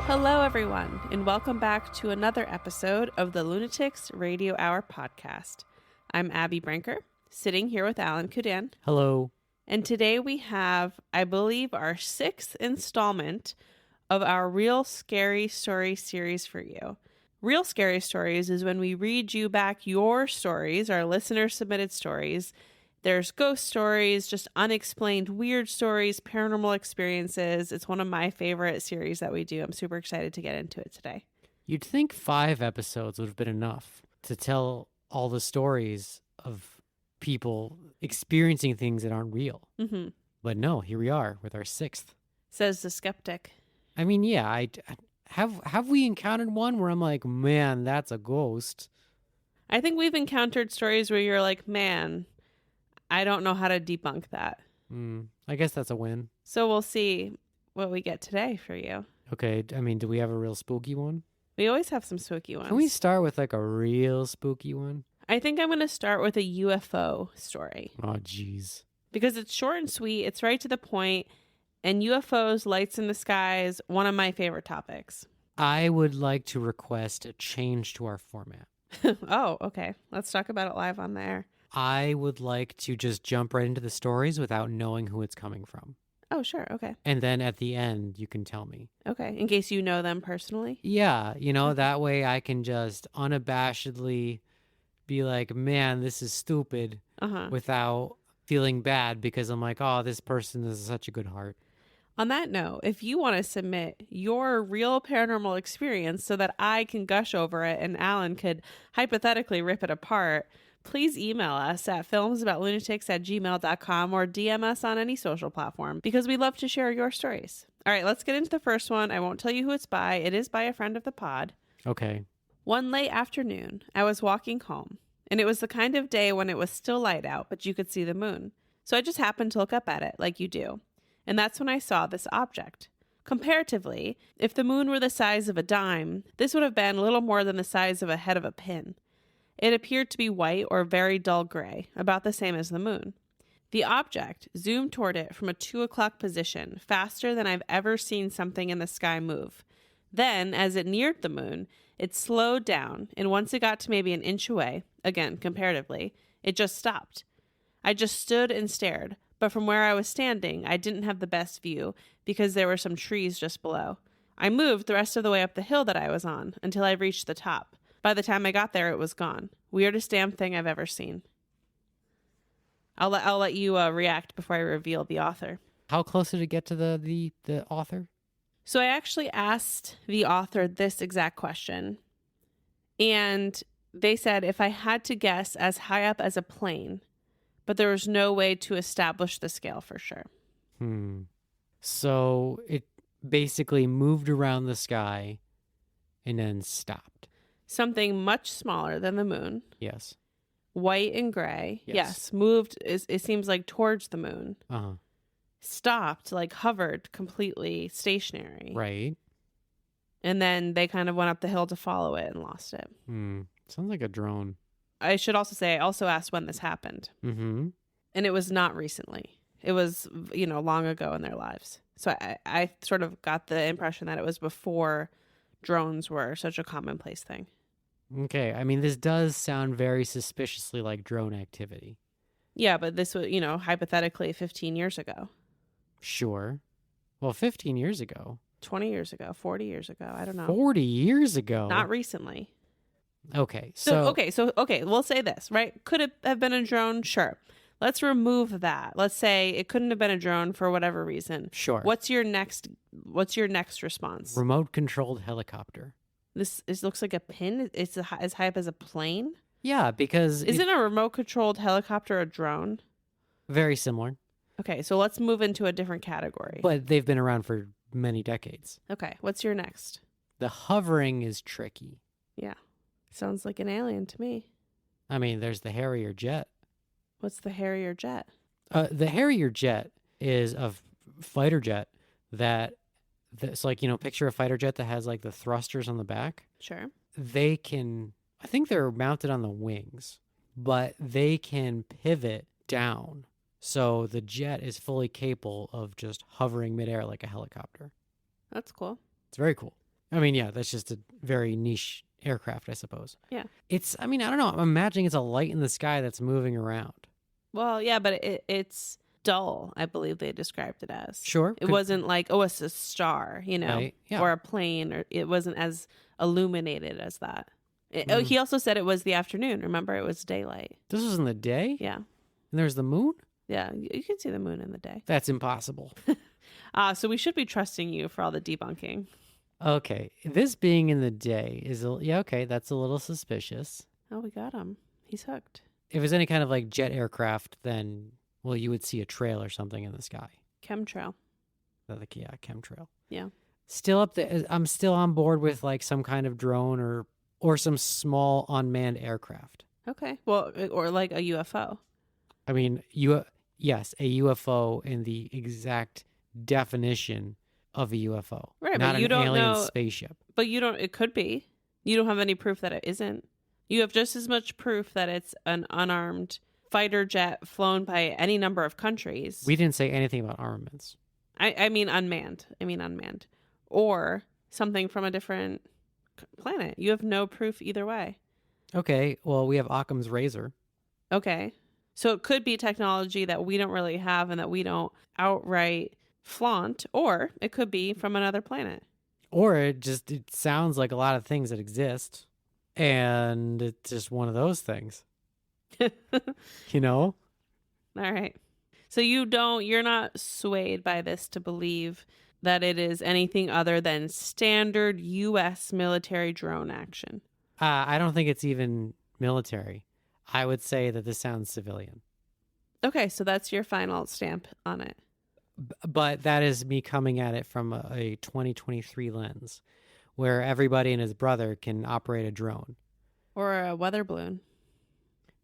Hello, everyone, and welcome back to another episode of the Lunatics Radio Hour podcast. I'm Abby Brinker, sitting here with Alan Kudan. Hello. And today we have, I believe, our sixth installment of our Real Scary Story series for you. Real Scary Stories is when we read you back your stories, our listener-submitted stories. There's ghost stories, just unexplained weird stories, paranormal experiences. It's one of my favorite series that we do. I'm super excited to get into it today. You'd think 5 episodes would have been enough to tell all the stories of people experiencing things that aren't real. Mm-hmm. But no, here we are with our 6th. Says the skeptic. I mean, yeah, I have we encountered one where I'm like, man, that's a ghost? I think we've encountered stories where you're like, man, I don't know how to debunk that. I guess that's a win. So we'll see what we get today for you. Okay, I mean, do we have a real spooky one? We always have some spooky ones. Can we start with like a real spooky one? I think I'm going to start with a UFO story. Oh, jeez. Because it's short and sweet, it's right to the point, and UFOs, lights in the sky, is one of my favorite topics. I would like to request a change to our format. Oh, okay. Let's talk about it live on the air. I would like to just jump right into the stories without knowing who it's coming from. Oh, sure. Okay. And then at the end, you can tell me. Okay. In case you know them personally. Yeah, that way I can just unabashedly be like, man, this is stupid, without feeling bad because I'm like, oh, this person is such a good heart. On that note, if you want to submit your real paranormal experience so that I can gush over it and Alan could hypothetically rip it apart, please email us at filmsaboutLunatics@gmail.com or DM us on any social platform because we love to share your stories. All right, let's get into the first one. I won't tell you who it's by. It is by a friend of the pod. Okay. One late afternoon, I was walking home, and it was the kind of day when it was still light out, but you could see the moon. So I just happened to look up at it like you do. And that's when I saw this object. Comparatively, if the moon were the size of a dime, this would have been little more than the size of a head of a pin. It appeared to be white or very dull gray, about the same as the moon. The object zoomed toward it from a 2 o'clock position, faster than I've ever seen something in the sky move. Then, as it neared the moon, it slowed down, and once it got to maybe an inch away, again, comparatively, it just stopped. I just stood and stared, but from where I was standing, I didn't have the best view because there were some trees just below. I moved the rest of the way up the hill that I was on until I reached the top. By the time I got there, it was gone. Weirdest damn thing I've ever seen. I'll let you react before I reveal the author. How close did it get to the author? So I actually asked the author this exact question, and they said if I had to guess, as high up as a plane, but there was no way to establish the scale for sure. So it basically moved around the sky and then stopped. Something much smaller than the moon. Yes. White and gray. Yes. Moved, it seems like towards the moon. Stopped, like hovered completely stationary. Right. And then they kind of went up the hill to follow it and lost it. Sounds like a drone. I should also say, I also asked when this happened. And it was not recently. It was, long ago in their lives. So I sort of got the impression that it was before drones were such a commonplace thing. Okay. I mean, this does sound very suspiciously like drone activity. Yeah, but this was, hypothetically 15 years ago. Sure. Well, 15 years ago. 20 years ago, 40 years ago. I don't know. 40 years ago. Not recently. Okay. So, we'll say this, right? Could it have been a drone? Sure. Let's remove that. Let's say it couldn't have been a drone for whatever reason. Sure. What's your next response? Remote controlled helicopter. This looks like a pin. It's as high up as a plane. Yeah, because isn't a remote controlled helicopter a drone? Very similar. Okay, so let's move into a different category. But they've been around for many decades. Okay, what's your next? The hovering is tricky. Yeah, sounds like an alien to me. I mean, there's the Harrier jet. What's the Harrier jet? The Harrier jet is a fighter jet that's like, picture a fighter jet that has like the thrusters on the back. Sure. I think they're mounted on the wings, but they can pivot down. So the jet is fully capable of just hovering midair like a helicopter. That's cool. It's very cool. I mean, yeah, that's just a very niche aircraft, I suppose. Yeah. I mean, I don't know. I'm imagining it's a light in the sky that's moving around. Well, yeah, but it's dull, I believe they described it as. Sure. It wasn't like, oh, it's a star, Right, yeah. or a plane, or it wasn't as illuminated as that. Oh, he also said it was the afternoon. Remember, it was daylight. This was in the day? Yeah. And there's the moon? Yeah, you can see the moon in the day. That's impossible. So we should be trusting you for all the debunking. Okay. This being in the day okay, that's a little suspicious. Oh, we got him. He's hooked. If it's any kind of like jet aircraft, then, well, you would see a trail or something in the sky. Chemtrail. Yeah, chemtrail. Yeah. Still up there. I'm still on board with like some kind of drone or some small unmanned aircraft. Okay. Well, or like a UFO. I mean, yes, a UFO in the exact definition of a UFO. Right, not but you an don't alien know, spaceship. But it could be. You don't have any proof that it isn't. You have just as much proof that it's an unarmed fighter jet flown by any number of countries. We didn't say anything about armaments. I mean unmanned. Or something from a different planet. You have no proof either way. Okay, well, we have Occam's razor. Okay. So it could be technology that we don't really have and that we don't outright flaunt, or it could be from another planet. Or it sounds like a lot of things that exist, and it's just one of those things. You know? All right. So you're not swayed by this to believe that it is anything other than standard U.S. military drone action. I don't think it's even military. I would say that this sounds civilian. Okay, so that's your final stamp on it. But that is me coming at it from a 2023 lens, where everybody and his brother can operate a drone. Or a weather balloon.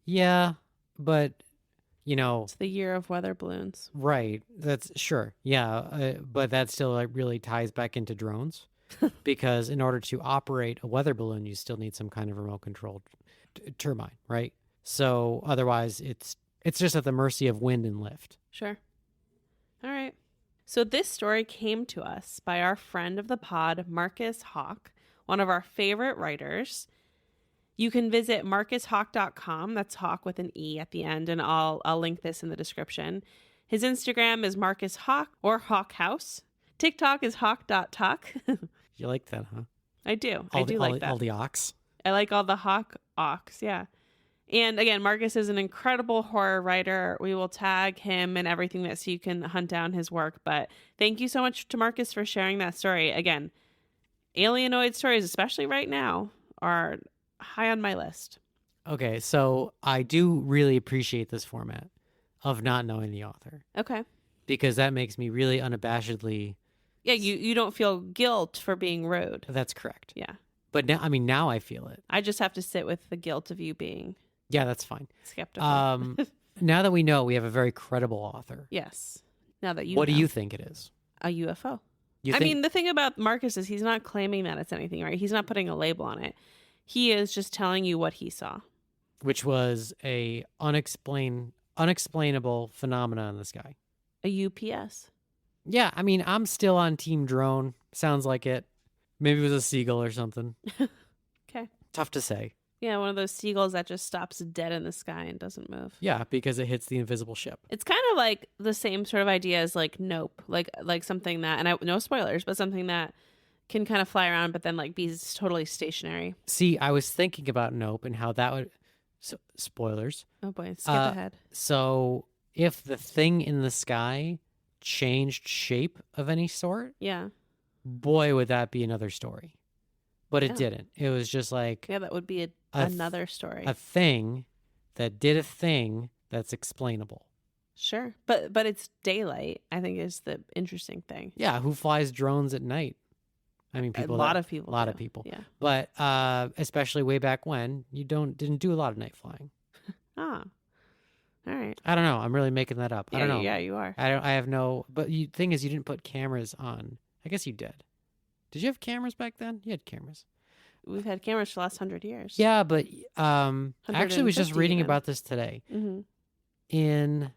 Yeah, but, It's the year of weather balloons. Right. That's sure. Yeah, but that still like really ties back into drones. Because in order to operate a weather balloon, you still need some kind of remote controlled turbine, right? So otherwise, it's just at the mercy of wind and lift. Sure. All right. So this story came to us by our friend of the pod, Marcus Hawke, one of our favorite writers. You can visit marcushawke.com. That's Hawke with an E at the end, and I'll link this in the description. His Instagram is Marcus Hawke or Hawke House. TikTok is hawk.talk. You like that, huh? I do. I do like that. All the ox. I like all the Hawke ox, yeah. And again, Marcus is an incredible horror writer. We will tag him and everything so you can hunt down his work. But thank you so much to Marcus for sharing that story. Again, alienoid stories, especially right now, are high on my list. Okay, so I do really appreciate this format of not knowing the author. Okay. Because that makes me really unabashedly... Yeah, you don't feel guilt for being rude. That's correct. Yeah. But now I feel it. I just have to sit with the guilt of you being... Yeah, that's fine. Skeptical. Now that we know, we have a very credible author. Yes. Now that What do you think it is? A UFO. I mean, the thing about Marcus is he's not claiming that it's anything, right? He's not putting a label on it. He is just telling you what he saw. Which was a unexplainable phenomena in the sky. A UPS. Yeah, I mean, I'm still on Team Drone. Sounds like it. Maybe it was a seagull or something. Okay. Tough to say. Yeah, one of those seagulls that just stops dead in the sky and doesn't move. Yeah, because it hits the invisible ship. It's kind of like the same sort of idea as like Nope, like something that, and no spoilers, but something that can kind of fly around but then like be totally stationary. See, I was thinking about Nope and how that would... So, spoilers. Oh boy, skip ahead. So if the thing in the sky changed shape of any sort, yeah, boy, would that be another story. But it didn't. It was just like... Yeah, that would be another story. A thing that did a thing that's explainable. Sure. But it's daylight, I think, is the interesting thing. Yeah, who flies drones at night? I mean, people. A lot of people. A lot of people. Yeah. But especially way back when, you didn't do a lot of night flying. Ah. All right. I don't know. I'm really making that up. Yeah, I don't know. Yeah, you are. I have no. But the thing is, you didn't put cameras on. I guess you did. Did you have cameras back then? You had cameras. We've had cameras for the last 100 years. Yeah, but actually, I was just reading about this today. Mm-hmm. In,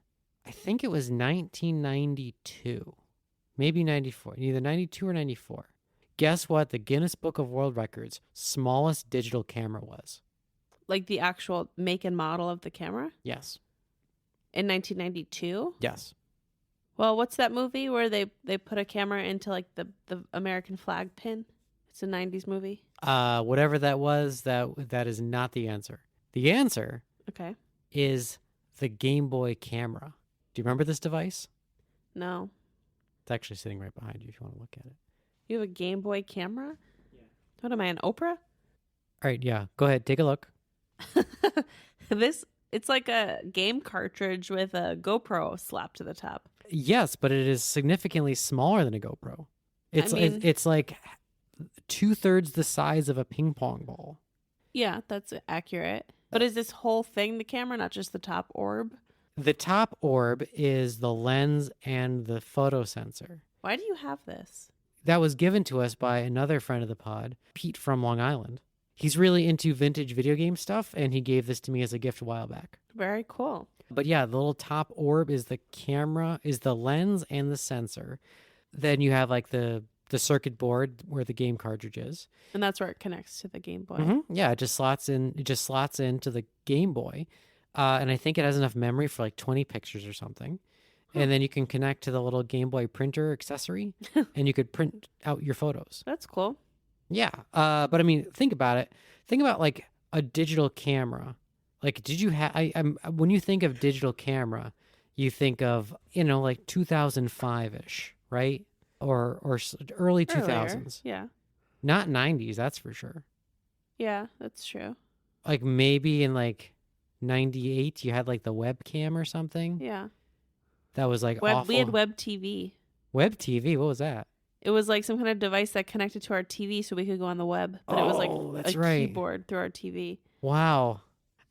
I think it was 1992, maybe 94, either 92 or 94. Guess what the Guinness Book of World Records smallest digital camera was? Like the actual make and model of the camera? Yes. In 1992? Yes. Well, what's that movie where they put a camera into like the American flag pin? It's a 90s movie. Whatever that was, that is not the answer. The answer Okay. is the Game Boy camera. Do you remember this device? No. It's actually sitting right behind you if you want to look at it. You have a Game Boy camera? Yeah. What am I, an Oprah? All right, yeah. Go ahead, take a look. It's like a game cartridge with a GoPro slapped to the top. Yes, but it is significantly smaller than a GoPro. It's like 2/3 the size of a ping pong ball. Yeah, that's accurate. But is this whole thing the camera, not just the top orb? The top orb is the lens and the photo sensor. Why do you have this? That was given to us by another friend of the pod, Pete from Long Island. He's really into vintage video game stuff, and he gave this to me as a gift a while back. Very cool. But yeah, the little top orb is the camera, is the lens and the sensor. Then you have like the circuit board where the game cartridge is. And that's where it connects to the Game Boy. Mm-hmm. Yeah, it just slots into the Game Boy. And I think it has enough memory for like 20 pictures or something. Huh. And then you can connect to the little Game Boy printer accessory and you could print out your photos. That's cool. Yeah. But I mean, think about it. Think about like a digital camera. Like, did you have, when you think of digital camera, you think of, like 2005-ish, right? Or early 2000s. Yeah. Not 90s, that's for sure. Yeah, that's true. Like maybe in like 98, you had like the webcam or something. Yeah. That was like awful. We had web TV. Web TV? What was that? It was like some kind of device that connected to our TV so we could go on the web. But it was like keyboard through our TV. Wow.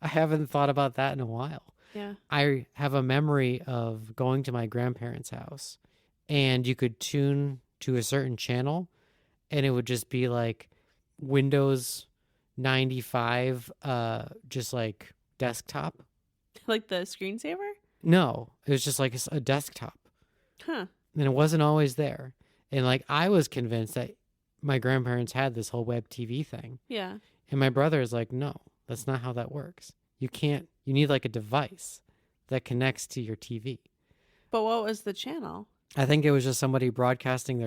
I haven't thought about that in a while. Yeah. I have a memory of going to my grandparents' house and you could tune to a certain channel and it would just be like Windows 95, just like desktop. Like the screensaver? No, it was just like a desktop. Huh. And it wasn't always there. And like I was convinced that my grandparents had this whole web TV thing. Yeah. And my brother is like, no, that's not how that works. You need like a device that connects to your TV. But what was the channel? I think it was just some network broadcasting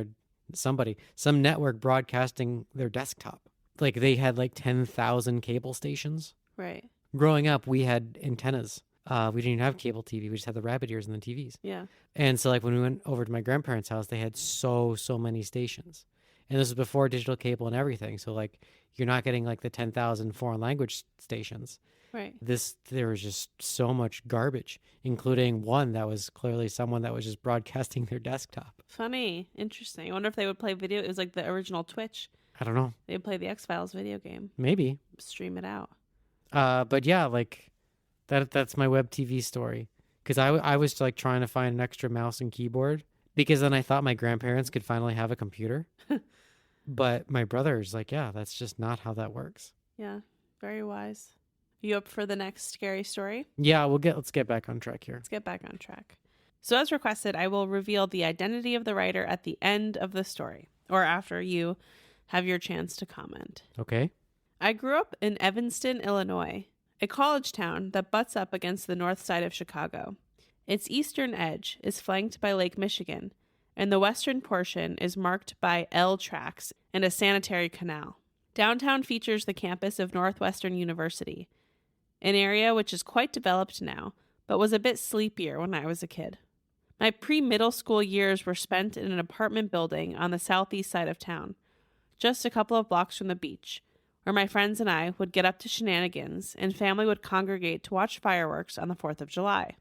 their desktop. Like they had like 10,000 cable stations. Right. Growing up, we had antennas. We didn't even have cable TV. We just had the rabbit ears in the TVs. Yeah. And so like when we went over to my grandparents' house, they had so many stations. And this was before digital cable and everything. So like you're not getting like the 10,000 foreign language stations. Right. There was just so much garbage, including one that was clearly someone that was just broadcasting their desktop. Funny. Interesting. I wonder if they would play video. It was like the original Twitch. I don't know. They'd play the X-Files video game. Maybe. Stream it out. But yeah, like that's my web TV story. Because I was like trying to find an extra mouse and keyboard because then I thought my grandparents could finally have a computer. But my brother's like, yeah, that's just not how that works. Yeah, very wise. You up for the next scary story? Yeah, let's get back on track here. Let's get back on track. So as requested, I will reveal the identity of the writer at the end of the story, or after you have your chance to comment. Okay. I grew up in Evanston, Illinois, a college town that butts up against the north side of Chicago. Its eastern edge is flanked by Lake Michigan, and the western portion is marked by L tracks and a sanitary canal. Downtown features the campus of Northwestern University, an area which is quite developed now, but was a bit sleepier when I was a kid. My pre-middle school years were spent in an apartment building on the southeast side of town, just a couple of blocks from the beach, where my friends and I would get up to shenanigans and family would congregate to watch fireworks on the 4th of July.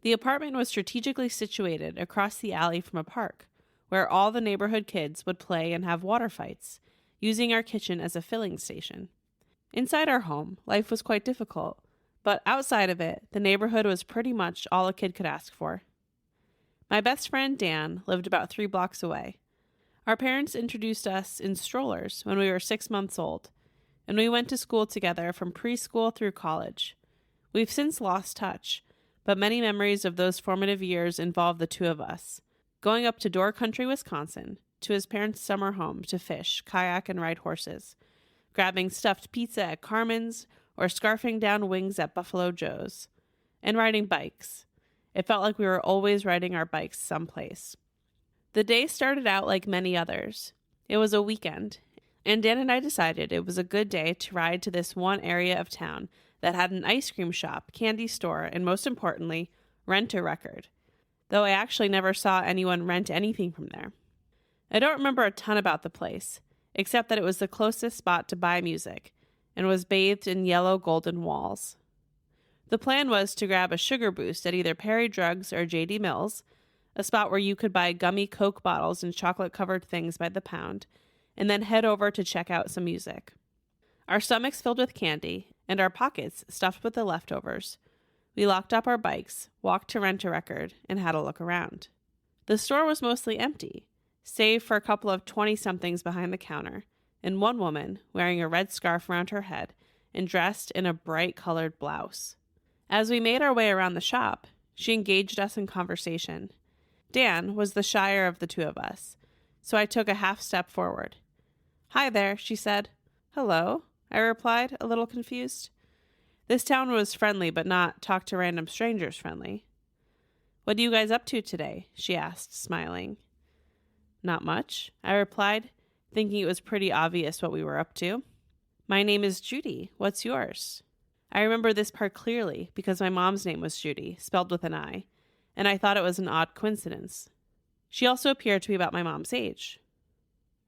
The apartment was strategically situated across the alley from a park, where all the neighborhood kids would play and have water fights, using our kitchen as a filling station. Inside our home, life was quite difficult, but outside of it, the neighborhood was pretty much all a kid could ask for. My best friend, Dan, lived about 3 blocks away. Our parents introduced us in strollers when we were 6 months old, and we went to school together from preschool through college. We've since lost touch, but many memories of those formative years involve the two of us, going up to Door Country, Wisconsin, to his parents' summer home to fish, kayak, and ride horses, grabbing stuffed pizza at Carmen's or scarfing down wings at Buffalo Joe's, and riding bikes. It felt like we were always riding our bikes someplace. The day started out like many others. It was a weekend, and Dan and I decided it was a good day to ride to this one area of town that had an ice cream shop, candy store, and most importantly, Rent-A-Record, though I actually never saw anyone rent anything from there. I don't remember a ton about the place, except that it was the closest spot to buy music, and was bathed in yellow golden walls. The plan was to grab a sugar boost at either Perry Drugs or J.D. Mills, a spot where you could buy gummy Coke bottles and chocolate-covered things by the pound, and then head over to check out some music. Our stomachs filled with candy, and our pockets stuffed with the leftovers. We locked up our bikes, walked to Rent-A-Record, and had a look around. The store was mostly empty, save for a couple of 20-somethings behind the counter, and one woman wearing a red scarf around her head and dressed in a bright-colored blouse. As we made our way around the shop, she engaged us in conversation. Dan was the shyer of the two of us, so I took a half step forward. "Hi there," she said. "Hello," I replied, a little confused. This town was friendly, but not talk to random strangers friendly. "What are you guys up to today?" she asked, smiling. "Not much," I replied, thinking it was pretty obvious what we were up to. "My name is Judy. What's yours?" I remember this part clearly because my mom's name was Judy, spelled with an I, and I thought it was an odd coincidence. She also appeared to be about my mom's age.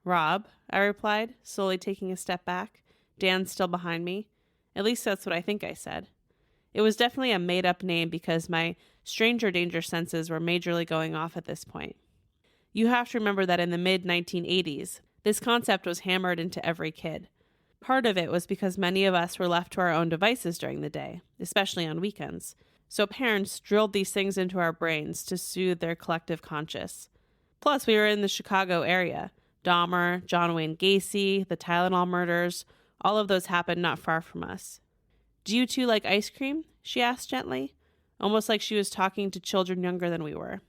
"Rob," I replied, slowly taking a step back, Dan still behind me. At least that's what I think I said. It was definitely a made-up name because my stranger danger senses were majorly going off at this point. You have to remember that in the mid-1980s, this concept was hammered into every kid. Part of it was because many of us were left to our own devices during the day, especially on weekends. So parents drilled these things into our brains to soothe their collective conscience. Plus, we were in the Chicago area. Dahmer, John Wayne Gacy, the Tylenol murders, all of those happened not far from us. "Do you two like ice cream?" she asked gently, almost like she was talking to children younger than we were.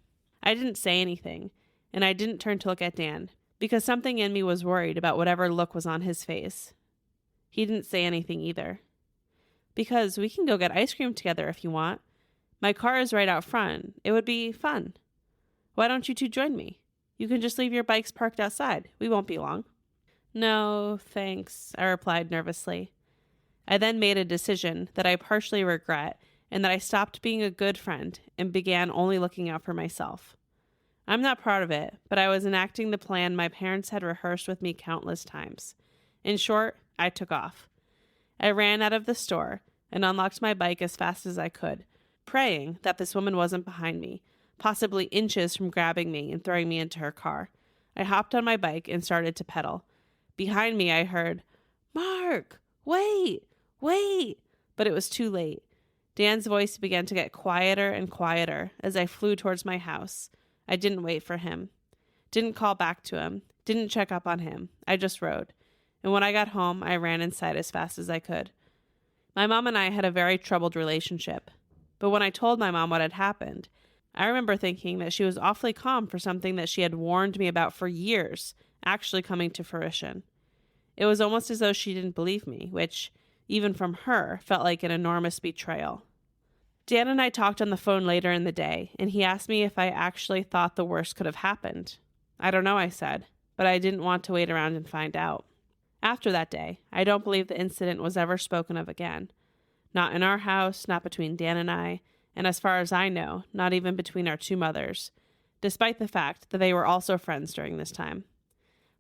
I didn't say anything, and I didn't turn to look at Dan, because something in me was worried about whatever look was on his face. He didn't say anything either. "Because we can go get ice cream together if you want. My car is right out front. It would be fun. Why don't you two join me? You can just leave your bikes parked outside. We won't be long." "No, thanks," I replied nervously. I then made a decision that I partially regret and that I stopped being a good friend and began only looking out for myself. I'm not proud of it, but I was enacting the plan my parents had rehearsed with me countless times. In short, I took off. I ran out of the store and unlocked my bike as fast as I could, praying that this woman wasn't behind me, possibly inches from grabbing me and throwing me into her car. I hopped on my bike and started to pedal. Behind me, I heard, "Marc, wait, wait," but it was too late. Dan's voice began to get quieter and quieter as I flew towards my house. I didn't wait for him. Didn't call back to him. Didn't check up on him. I just rode. And when I got home, I ran inside as fast as I could. My mom and I had a very troubled relationship. But when I told my mom what had happened, I remember thinking that she was awfully calm for something that she had warned me about for years actually coming to fruition. It was almost as though she didn't believe me, which, even from her, felt like an enormous betrayal. Dan and I talked on the phone later in the day, and he asked me if I actually thought the worst could have happened. "I don't know," I said, but I didn't want to wait around and find out. After that day, I don't believe the incident was ever spoken of again. Not in our house, not between Dan and I, and as far as I know, not even between our two mothers, despite the fact that they were also friends during this time.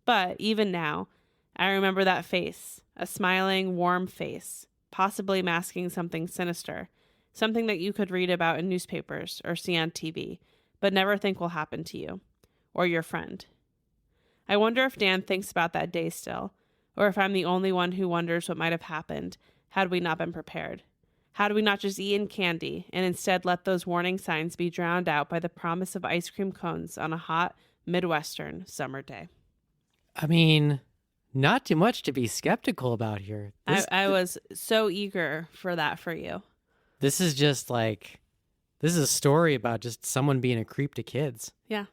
But even now, I remember that face, a smiling, warm face, possibly masking something sinister, something that you could read about in newspapers or see on TV, but never think will happen to you or your friend. I wonder if Dan thinks about that day still, or if I'm the only one who wonders what might have happened had we not been prepared. Had we not just eaten candy and instead let those warning signs be drowned out by the promise of ice cream cones on a hot Midwestern summer day? I mean, not too much to be skeptical about here. I was so eager for that for you. This is just like, this is a story about just someone being a creep to kids. Yeah.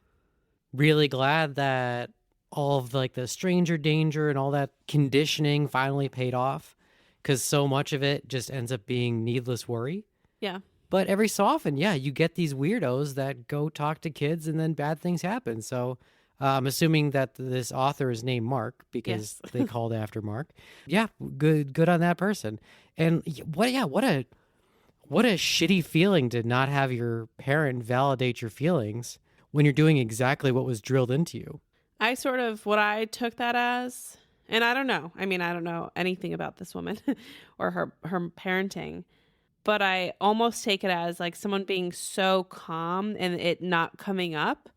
Really glad that all of like the stranger danger and all that conditioning finally paid off, because so much of it just ends up being needless worry. Yeah. But every so often, yeah, you get these weirdos that go talk to kids and then bad things happen. So I'm assuming that this author is named Marc because Yes. they called after Marc. Yeah, good on that person. And what a shitty feeling to not have your parent validate your feelings when you're doing exactly what was drilled into you. What I took that as, and I don't know. I mean, I don't know anything about this woman or her parenting, but I almost take it as like someone being so calm and it not coming up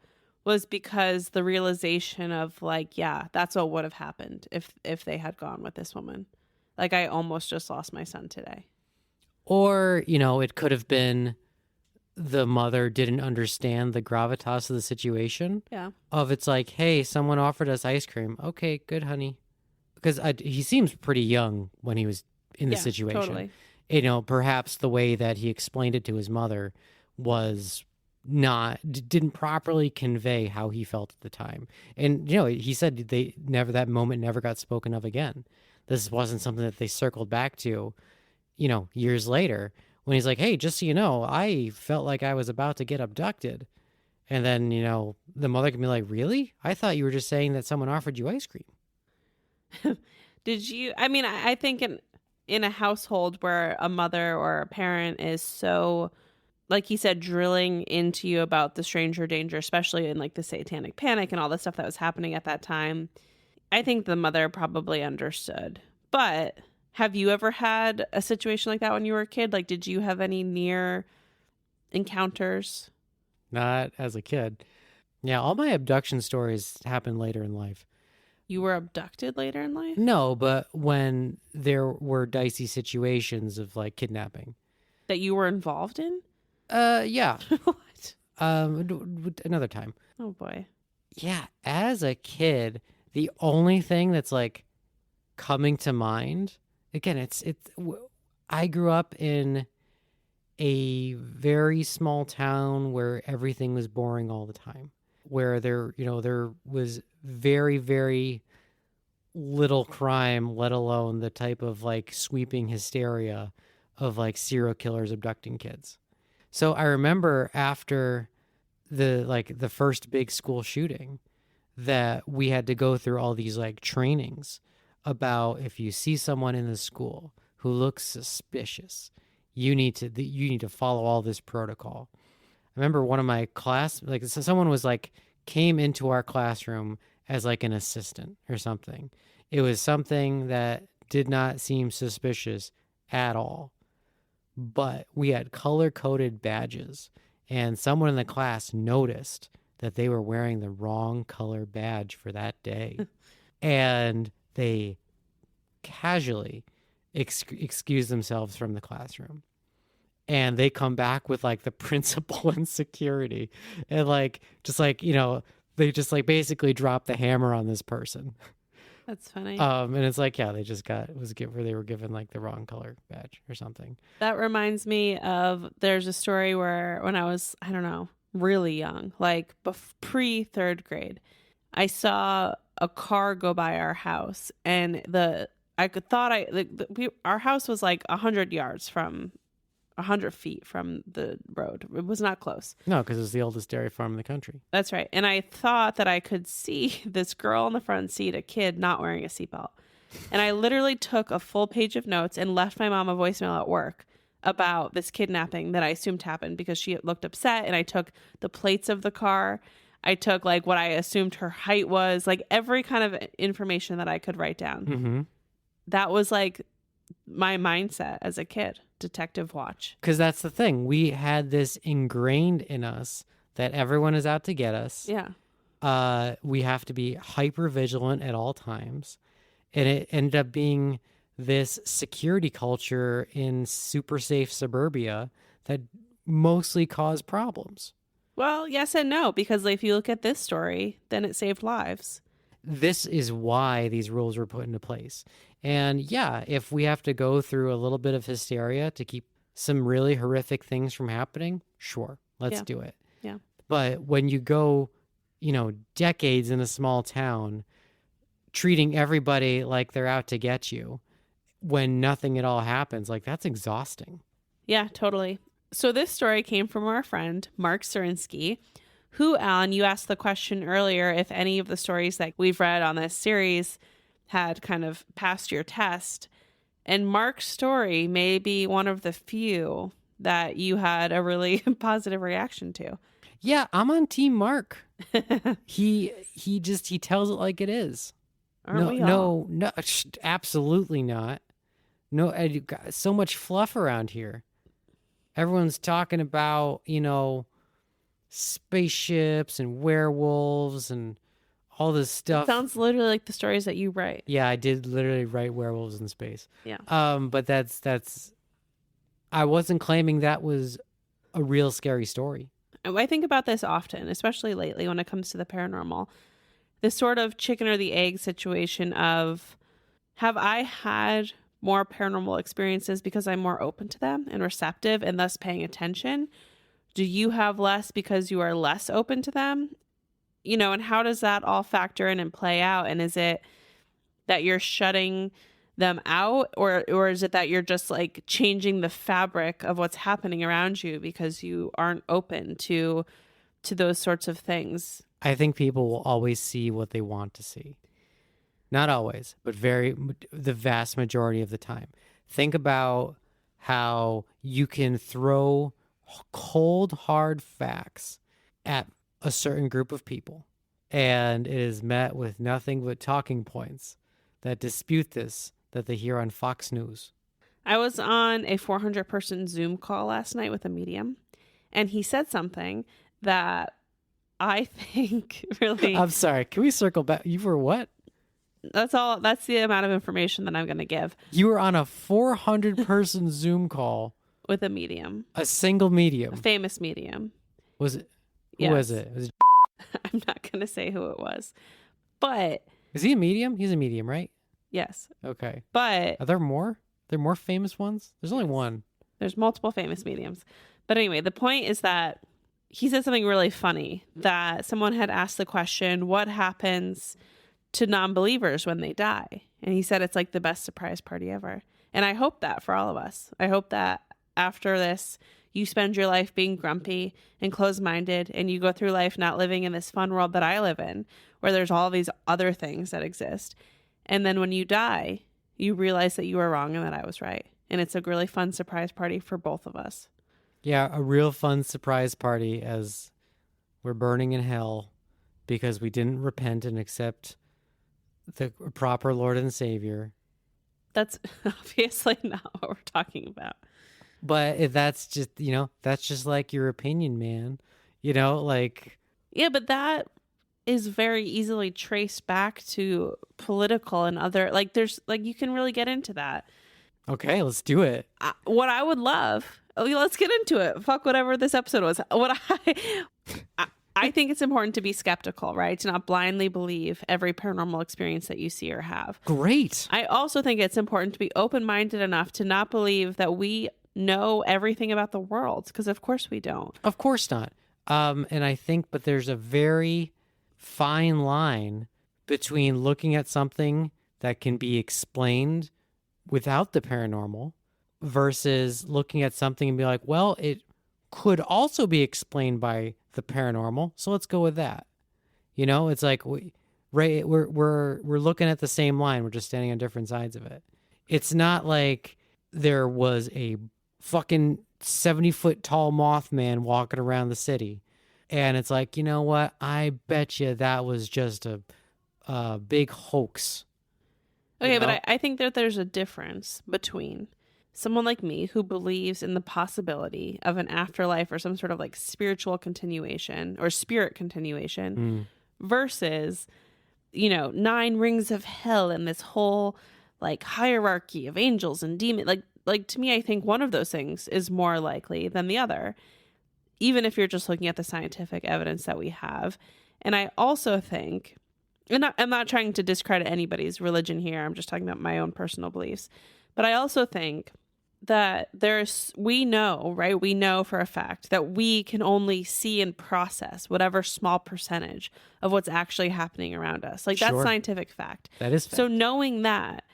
was because the realization of like, yeah, that's what would have happened if they had gone with this woman. Like I almost just lost my son today. Or, it could have been the mother didn't understand the gravitas of the situation. Yeah. Of it's like, hey, someone offered us ice cream. Okay, good, honey. Because he seems pretty young when he was in the situation. Totally. Perhaps the way that he explained it to his mother was didn't properly convey how he felt at the time. And, he said that moment never got spoken of again. This wasn't something that they circled back to, years later when he's like, hey, just so you know, I felt like I was about to get abducted. And then, the mother can be like, really? I thought you were just saying that someone offered you ice cream. Did you, I mean, I think in a household where a mother or a parent is so, like he said, drilling into you about the stranger danger, especially in like the satanic panic and all the stuff that was happening at that time, I think the mother probably understood. But have you ever had a situation like that when you were a kid? Like, did you have any near encounters? Not as a kid. Yeah, all my abduction stories happened later in life. You were abducted later in life? No, but when there were dicey situations of like kidnapping. That you were involved in? Yeah. What? Another time. Oh boy. Yeah, as a kid, the only thing that's like coming to mind, again, I grew up in a very small town where everything was boring all the time, where there was very, very little crime, let alone the type of like sweeping hysteria of like serial killers abducting kids. So I remember after the first big school shooting that we had to go through all these like trainings about if you see someone in the school who looks suspicious, you need to follow all this protocol. I remember one of my class, like someone was like, came into our classroom as like an assistant or something. It was something that did not seem suspicious at all, but we had color-coded badges, and someone in the class noticed that they were wearing the wrong color badge for that day. And they casually excuse themselves from the classroom. And they come back with like the principal and security. And like, just like, they just like basically drop the hammer on this person. That's funny. And it's like, yeah, they were given like the wrong color badge or something. That reminds me of, there's a story where when I was, I don't know, really young, like pre-third grade, I saw a car go by our house, and our house was like 100 feet from the road. It was not close. No, because it's the oldest dairy farm in the country. That's right. And I thought that I could see this girl in the front seat, a kid not wearing a seatbelt. And I literally took a full page of notes and left my mom a voicemail at work about this kidnapping that I assumed happened because she looked upset. And I took the plates of the car. I took like what I assumed her height was, like every kind of information that I could write down. Mm-hmm. That was like my mindset as a kid. Detective watch. Because that's the thing. We had this ingrained in us that everyone is out to get us. Yeah. We have to be hyper vigilant at all times. And it ended up being this security culture in super safe suburbia that mostly caused problems. Well, yes and no, because if you look at this story, then it saved lives. This is why these rules were put into place. And yeah, if we have to go through a little bit of hysteria to keep some really horrific things from happening, sure, let's do it. Yeah. But when you go decades in a small town, treating everybody like they're out to get you when nothing at all happens. Like, that's exhausting. Yeah, totally. So this story came from our friend, Marc Sirinsky, who, Alan, you asked the question earlier if any of the stories that we've read on this series had kind of passed your test. And Marc's story may be one of the few that you had a really positive reaction to. Yeah, I'm on Team Marc. He tells it like it is. Aren't we all? No, absolutely not. No, so much fluff around here. Everyone's talking about, spaceships and werewolves and all this stuff. It sounds literally like the stories that you write. Yeah, I did literally write werewolves in space. Yeah. But that's I wasn't claiming that was a real scary story. I think about this often, especially lately when it comes to the paranormal. This sort of chicken or the egg situation of, have I had more paranormal experiences because I'm more open to them and receptive and thus paying attention? Do you have less because you are less open to them? And how does that all factor in and play out? And is it that you're shutting them out, or is it that you're just like changing the fabric of what's happening around you because you aren't open to those sorts of things? I think people will always see what they want to see. Not always, but the vast majority of the time. Think about how you can throw cold, hard facts at a certain group of people, and it is met with nothing but talking points that dispute this, that they hear on Fox News. I was on a 400-person Zoom call last night with a medium, and he said something that I think really... I'm sorry, can we circle back? You were what? That's all. That's the amount of information that I'm going to give. You were on a 400-person Zoom call with a medium. A single medium. A famous medium. Was it? Who was it? Was it? I'm not going to say who it was. But... Is he a medium? He's a medium, right? Yes. Okay. But... Are there more? Are there more famous ones? There's only one. There's multiple famous mediums. But anyway, the point is that he said something really funny, that someone had asked the question, what happens to non-believers when they die? And he said it's like the best surprise party ever. And I hope that for all of us. I hope that after this, you spend your life being grumpy and closed-minded, and you go through life not living in this fun world that I live in, where there's all these other things that exist. And then when you die, you realize that you were wrong and that I was right. And it's a really fun surprise party for both of us. Yeah, a real fun surprise party as we're burning in hell because we didn't repent and accept the proper Lord and Savior. That's obviously not what we're talking about. But if that's just, that's just like your opinion, man. Like... Yeah, but that is very easily traced back to political and other, like, there's, like, you can really get into that. Okay, let's do it. What I would love, let's get into it. Fuck whatever this episode was. I think it's important to be skeptical, right? To not blindly believe every paranormal experience that you see or have. Great. I also think it's important to be open-minded enough to not believe that we know everything about the world, because of course we don't. Of course not. And I think, but there's a very fine line between looking at something that can be explained without the paranormal versus looking at something and be like, well, it could also be explained by the paranormal, so let's go with that. It's like we're looking at the same line, we're just standing on different sides of it. It's not like there was a fucking 70-foot tall Mothman walking around the city, and it's like, you know what? I bet you that was just a big hoax. Okay, but I think that there's a difference between someone like me who believes in the possibility of an afterlife or some sort of like spiritual continuation or spirit continuation versus, 9 rings of hell and this whole like hierarchy of angels and demons. Like to me, I think one of those things is more likely than the other, even if you're just looking at the scientific evidence that we have. And I also think, and I'm not trying to discredit anybody's religion here, I'm just talking about my own personal beliefs, but I also think that we know, right? We know for a fact that we can only see and process whatever small percentage of what's actually happening around us. Like, that's Sure. scientific fact. That is fact. So knowing that,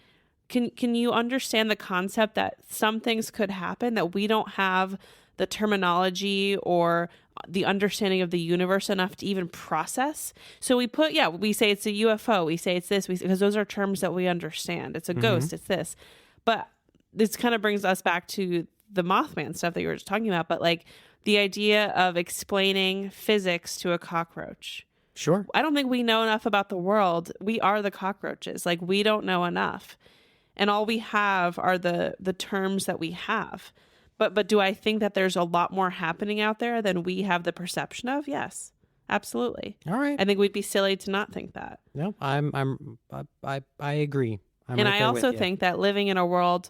can you understand the concept that some things could happen that we don't have the terminology or the understanding of the universe enough to even process? So we say it's a UFO, we say it's this, because those are terms that we understand. It's a ghost, it's this. But this kind of brings us back to the Mothman stuff that you were just talking about, but like the idea of explaining physics to a cockroach. Sure. I don't think we know enough about the world. We are the cockroaches. Like, we don't know enough. And all we have are the terms that we have. But do I think that there's a lot more happening out there than we have the perception of? Yes, absolutely. All right. I think we'd be silly to not think that. No, I agree. And I also think that living in a world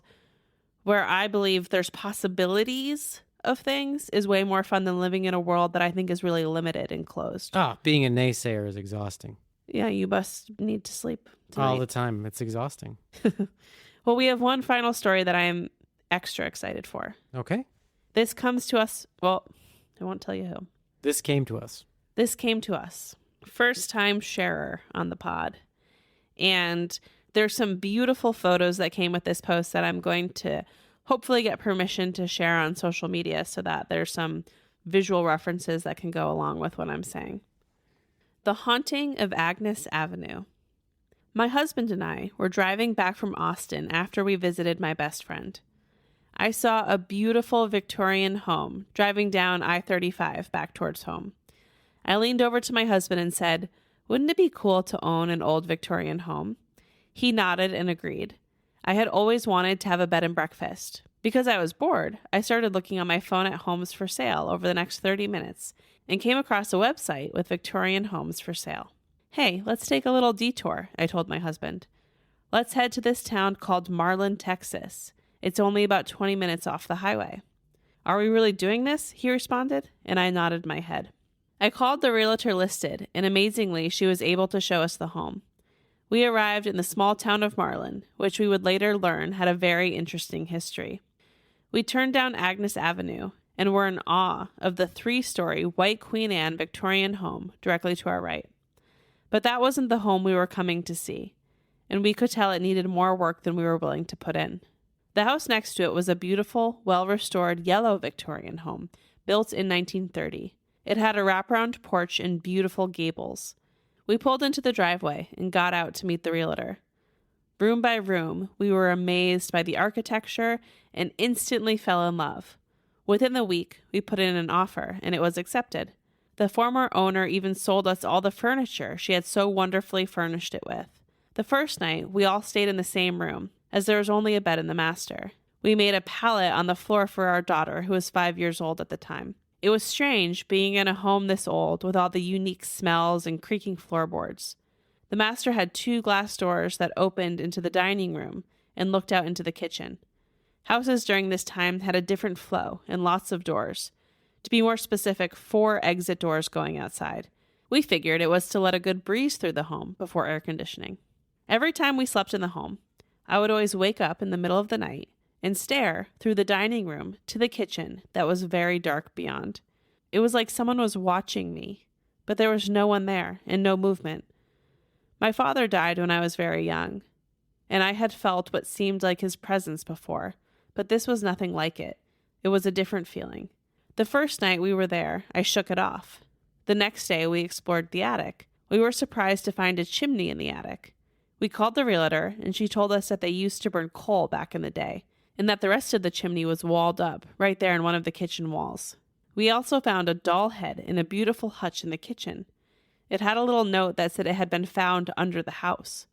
where I believe there's possibilities of things is way more fun than living in a world that I think is really limited and closed. Being a naysayer is exhausting. Yeah, you must need to sleep tonight. All the time. It's exhausting. Well, we have one final story that I'm extra excited for. Okay. This comes to us. Well, I won't tell you who. This came to us. First time sharer on the pod. And there's some beautiful photos that came with this post that I'm going to hopefully get permission to share on social media so that there's some visual references that can go along with what I'm saying. The Haunting of Agnes Avenue. My husband and I were driving back from Austin after we visited my best friend. I saw a beautiful Victorian home driving down I-35 back towards home. I leaned over to my husband and said, "Wouldn't it be cool to own an old Victorian home?" He nodded and agreed. I had always wanted to have a bed and breakfast. Because I was bored, I started looking on my phone at homes for sale over the next 30 minutes and came across a website with Victorian homes for sale. "Hey, let's take a little detour," I told my husband. "Let's head to this town called Marlin, Texas. It's only about 20 minutes off the highway." "Are we really doing this?" he responded, and I nodded my head. I called the realtor listed, and amazingly, she was able to show us the home. We arrived in the small town of Marlin, which we would later learn had a very interesting history. We turned down Agnes Avenue and were in awe of the 3-story white Queen Anne Victorian home directly to our right. But that wasn't the home we were coming to see, and we could tell it needed more work than we were willing to put in. The house next to it was a beautiful, well-restored yellow Victorian home built in 1930. It had a wraparound porch and beautiful gables. We pulled into the driveway and got out to meet the realtor. Room by room, we were amazed by the architecture and instantly fell in love. Within the week, we put in an offer, and it was accepted. The former owner even sold us all the furniture she had so wonderfully furnished it with. The first night, we all stayed in the same room, as there was only a bed in the master. We made a pallet on the floor for our daughter, who was 5 years old at the time. It was strange being in a home this old with all the unique smells and creaking floorboards. The master had 2 glass doors that opened into the dining room and looked out into the kitchen. Houses during this time had a different flow and lots of doors. To be more specific, 4 exit doors going outside. We figured it was to let a good breeze through the home before air conditioning. Every time we slept in the home, I would always wake up in the middle of the night and stare through the dining room to the kitchen that was very dark beyond. It was like someone was watching me, but there was no one there and no movement. My father died when I was very young, and I had felt what seemed like his presence before, but this was nothing like it. It was a different feeling. The first night we were there, I shook it off. The next day we explored the attic. We were surprised to find a chimney in the attic. We called the realtor, and she told us that they used to burn coal back in the day, and that the rest of the chimney was walled up right there in one of the kitchen walls. We also found a doll head in a beautiful hutch in the kitchen. It had a little note that said it had been found under the house,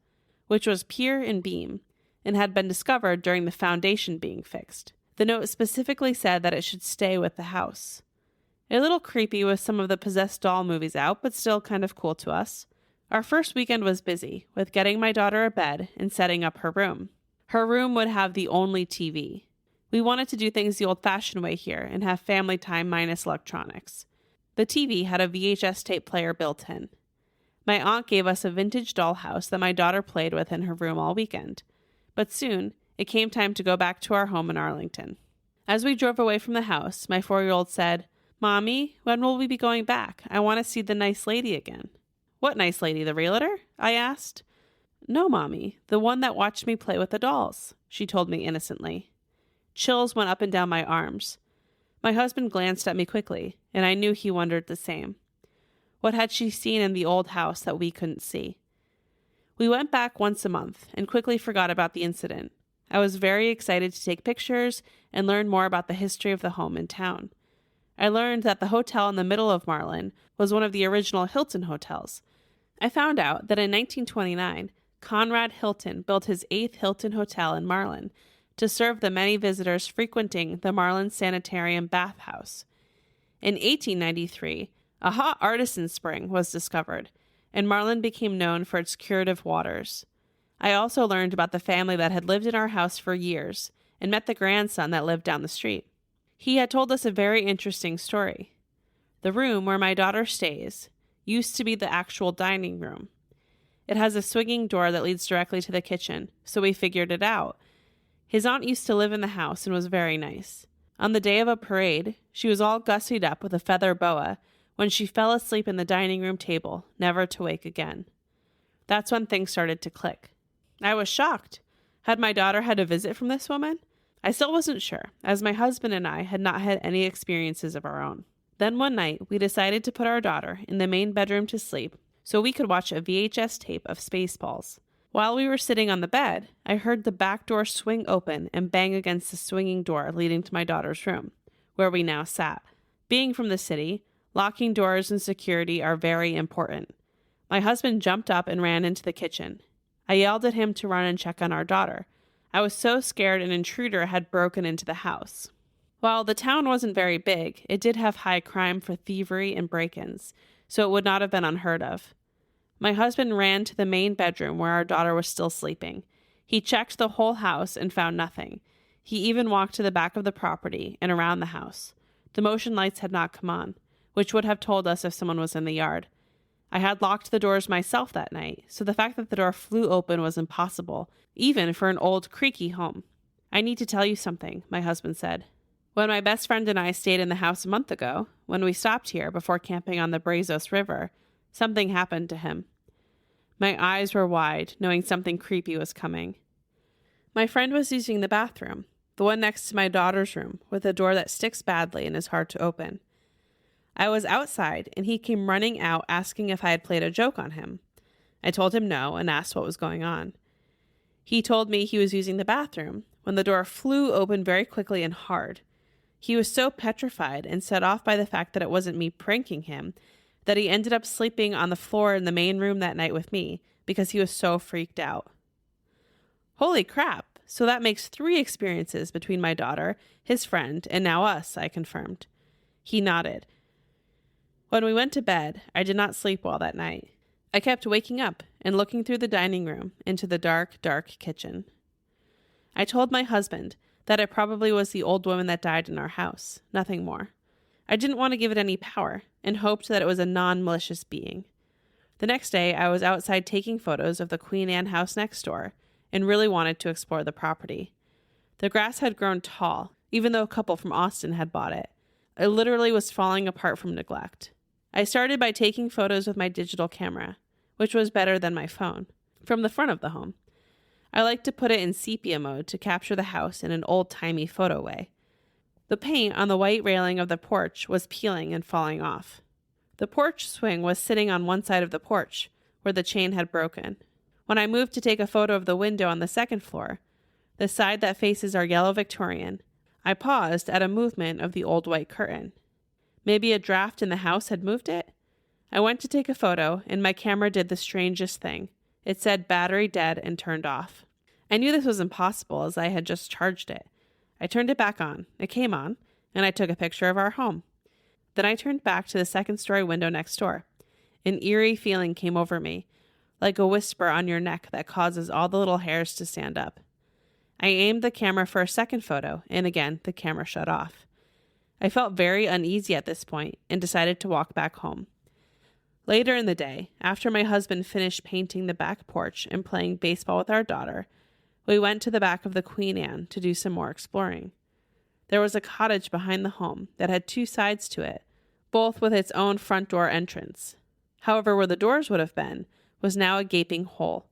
which was pier and beam, and had been discovered during the foundation being fixed. The note specifically said that it should stay with the house. A little creepy with some of the possessed doll movies out, but still kind of cool to us. Our first weekend was busy, with getting my daughter a bed and setting up her room. Her room would have the only TV. We wanted to do things the old-fashioned way here and have family time minus electronics. The TV had a VHS tape player built in. My aunt gave us a vintage dollhouse that my daughter played with in her room all weekend. But soon, It came time to go back to our home in Arlington. As we drove away from the house, my 4-year-old said, "Mommy, when will we be going back? I want to see the nice lady again." "What nice lady, the realtor?" I asked. "No, Mommy, the one that watched me play with the dolls," she told me innocently. Chills went up and down my arms. My husband glanced at me quickly, and I knew he wondered the same. What had she seen in the old house that we couldn't see? We went back once a month and quickly forgot about the incident. I was very excited to take pictures and learn more about the history of the home in town. I learned that the hotel in the middle of Marlin was one of the original Hilton hotels. I found out that in 1929, Conrad Hilton built his 8th Hilton Hotel in Marlin to serve the many visitors frequenting the Marlin Sanitarium bathhouse. In 1893, a hot artesian spring was discovered, and Marlin became known for its curative waters. I also learned about the family that had lived in our house for years and met the grandson that lived down the street. He had told us a very interesting story. The room where my daughter stays used to be the actual dining room. It has a swinging door that leads directly to the kitchen, so we figured it out. His aunt used to live in the house and was very nice. On the day of a parade, she was all gussied up with a feather boa when she fell asleep in the dining room table, never to wake again. That's when things started to click. I was shocked. Had my daughter had a visit from this woman? I still wasn't sure, as my husband and I had not had any experiences of our own. Then one night, we decided to put our daughter in the main bedroom to sleep so we could watch a VHS tape of Spaceballs. While we were sitting on the bed, I heard the back door swing open and bang against the swinging door leading to my daughter's room, where we now sat. Being from the city, locking doors and security are very important. My husband jumped up and ran into the kitchen. I yelled at him to run and check on our daughter. I was so scared an intruder had broken into the house. While the town wasn't very big, it did have high crime for thievery and break-ins, so it would not have been unheard of. My husband ran to the main bedroom where our daughter was still sleeping. He checked the whole house and found nothing. He even walked to the back of the property and around the house. The motion lights had not come on, which would have told us if someone was in the yard. I had locked the doors myself that night, so the fact that the door flew open was impossible, even for an old, creaky home. "I need to tell you something," my husband said. "When my best friend and I stayed in the house a month ago, when we stopped here before camping on the Brazos River, something happened to him." My eyes were wide, knowing something creepy was coming. My friend was using the bathroom, the one next to my daughter's room, with a door that sticks badly and is hard to open. I was outside, and he came running out asking if I had played a joke on him. I told him no and asked what was going on. He told me he was using the bathroom when the door flew open very quickly and hard. He was so petrified and set off by the fact that it wasn't me pranking him that he ended up sleeping on the floor in the main room that night with me because he was so freaked out. Holy crap! So that makes 3 experiences between my daughter, his friend, and now us, I confirmed. He nodded. When we went to bed, I did not sleep well that night. I kept waking up and looking through the dining room into the dark, dark kitchen. I told my husband that it probably was the old woman that died in our house, nothing more. I didn't want to give it any power and hoped that it was a non-malicious being. The next day, I was outside taking photos of the Queen Anne house next door and really wanted to explore the property. The grass had grown tall, even though a couple from Austin had bought it. It literally was falling apart from neglect. I started by taking photos with my digital camera, which was better than my phone, from the front of the home. I like to put it in sepia mode to capture the house in an old-timey photo way. The paint on the white railing of the porch was peeling and falling off. The porch swing was sitting on one side of the porch, where the chain had broken. When I moved to take a photo of the window on the second floor, the side that faces our yellow Victorian, I paused at a movement of the old white curtain. Maybe a draft in the house had moved it? I went to take a photo, and my camera did the strangest thing. It said battery dead and turned off. I knew this was impossible as I had just charged it. I turned it back on. It came on, and I took a picture of our home. Then I turned back to the second-story window next door. An eerie feeling came over me, like a whisper on your neck that causes all the little hairs to stand up. I aimed the camera for a second photo, and again, the camera shut off. I felt very uneasy at this point and decided to walk back home. Later in the day, after my husband finished painting the back porch and playing baseball with our daughter, We went to the back of the Queen Anne to do some more exploring. There was a cottage behind the home that had 2 sides to it, both with its own front door entrance. However, where the doors would have been was now a gaping hole.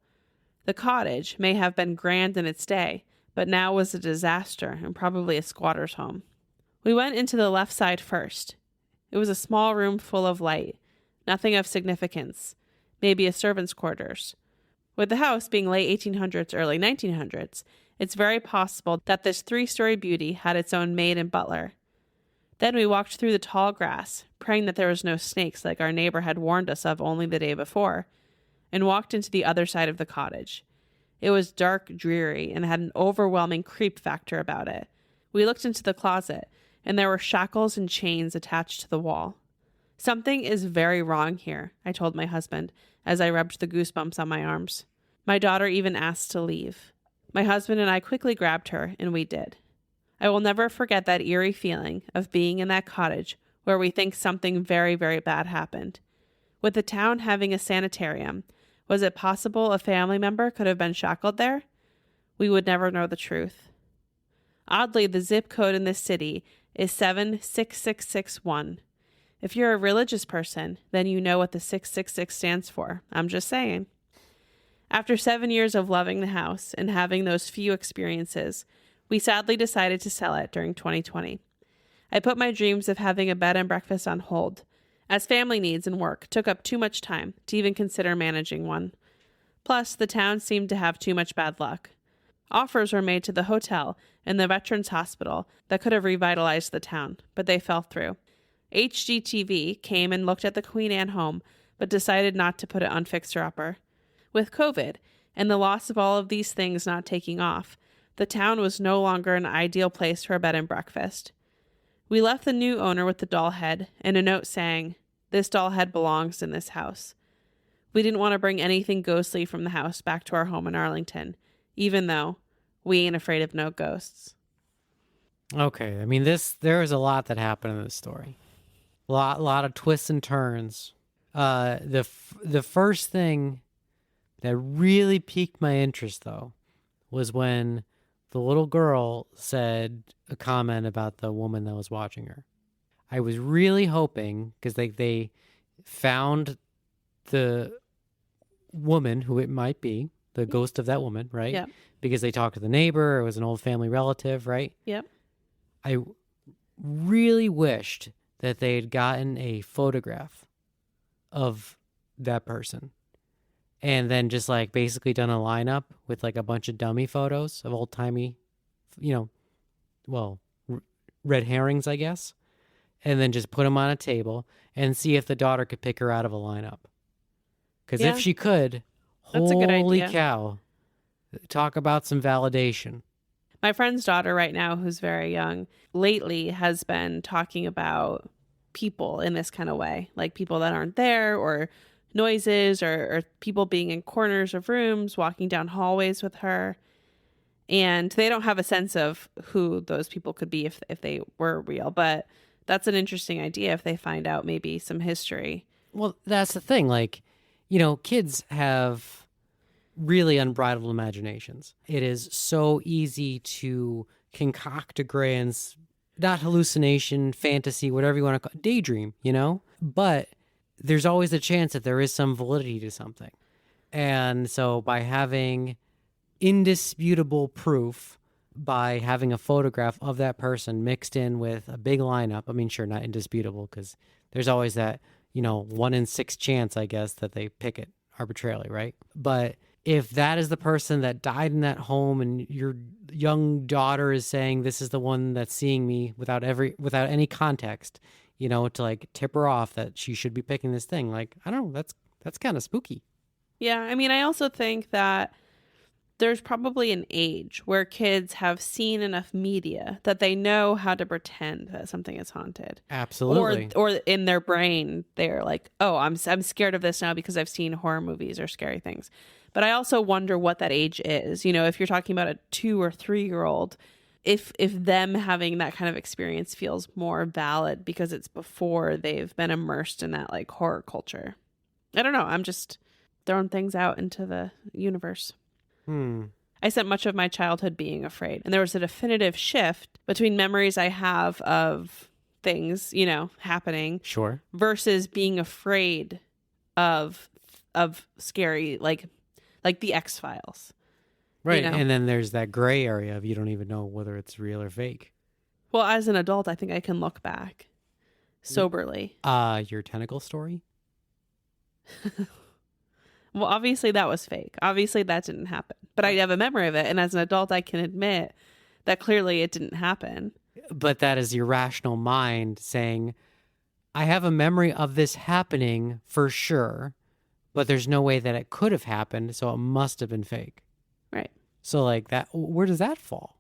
The cottage may have been grand in its day, but now was a disaster and probably a squatter's home. We went into the left side first. It was a small room full of light, nothing of significance, maybe a servant's quarters. With the house being late 1800s, early 1900s, it's very possible that this 3-story beauty had its own maid and butler. Then we walked through the tall grass, praying that there was no snakes like our neighbor had warned us of only the day before, and walked into the other side of the cottage. It was dark, dreary, and had an overwhelming creep factor about it. We looked into the closet, and there were shackles and chains attached to the wall. Something is very wrong here, I told my husband, as I rubbed the goosebumps on my arms. My daughter even asked to leave. My husband and I quickly grabbed her, and we did. I will never forget that eerie feeling of being in that cottage where we think something very, very bad happened. With the town having a sanitarium, was it possible a family member could have been shackled there? We would never know the truth. Oddly, the zip code in this city is 76661. If you're a religious person, then you know what the 666 stands for. I'm just saying. After 7 years of loving the house and having those few experiences, we sadly decided to sell it during 2020. I put my dreams of having a bed and breakfast on hold, as family needs and work took up too much time to even consider managing one. Plus, the town seemed to have too much bad luck. Offers were made to the hotel and the Veterans Hospital that could have revitalized the town, but they fell through. HGTV came and looked at the Queen Anne home, but decided not to put it on fixer-upper. With COVID and the loss of all of these things not taking off, the town was no longer an ideal place for a bed and breakfast. We left the new owner with the doll head and a note saying, "This doll head belongs in this house." We didn't want to bring anything ghostly from the house back to our home in Arlington, even though we ain't afraid of no ghosts. Okay, I mean, there is a lot that happened in this story. A lot of twists and turns. The first thing that really piqued my interest, though, was when the little girl said a comment about the woman that was watching her. I was really hoping, because they found the woman, who it might be, the ghost of that woman, right? Yep. Because they talked to the neighbor, it was an old family relative, right? Yep. I really wished that they had gotten a photograph of that person and then just like basically done a lineup with like a bunch of dummy photos of old timey, red herrings, I guess, and then just put them on a table and see if the daughter could pick her out of a lineup. Because if she could, that's a good holy idea. Cow, talk about some validation. My friend's daughter right now, who's very young, lately has been talking about people in this kind of way, like people that aren't there, or noises, or people being in corners of rooms, walking down hallways with her. And they don't have a sense of who those people could be if they were real. But that's an interesting idea if they find out maybe some history. Well, that's the thing. Like, kids have really unbridled imaginations. It is so easy to concoct a grand, not hallucination, fantasy, whatever you want to call it, daydream, But there's always a chance that there is some validity to something. And so by having indisputable proof, by having a photograph of that person mixed in with a big lineup, I mean, sure, not indisputable, because there's always that, 1 in 6 chance, I guess, that they pick it arbitrarily, right? But if that is the person that died in that home and your young daughter is saying this is the one that's seeing me without any context, to like tip her off that she should be picking this thing, like, I don't know, that's kind of spooky. Yeah, I mean, I also think that there's probably an age where kids have seen enough media that they know how to pretend that something is haunted. Absolutely. Or in their brain, they're like, oh, I'm scared of this now because I've seen horror movies or scary things. But I also wonder what that age is. If you're talking about a 2 or 3-year-old, if them having that kind of experience feels more valid because it's before they've been immersed in that like horror culture. I don't know. I'm just throwing things out into the universe. I spent much of my childhood being afraid. And there was a definitive shift between memories I have of things, you know, happening Sure. versus being afraid of scary, like the X-Files. Right. You know? And then there's that gray area of you don't even know whether it's real or fake. Well, as an adult, I think I can look back soberly. Your tentacle story? Well, obviously that was fake. Obviously that didn't happen. But I have a memory of it. And as an adult, I can admit that clearly it didn't happen. But that is your rational mind saying, I have a memory of this happening for sure, but there's no way that it could have happened, so it must have been fake. Right. So like that, where does that fall?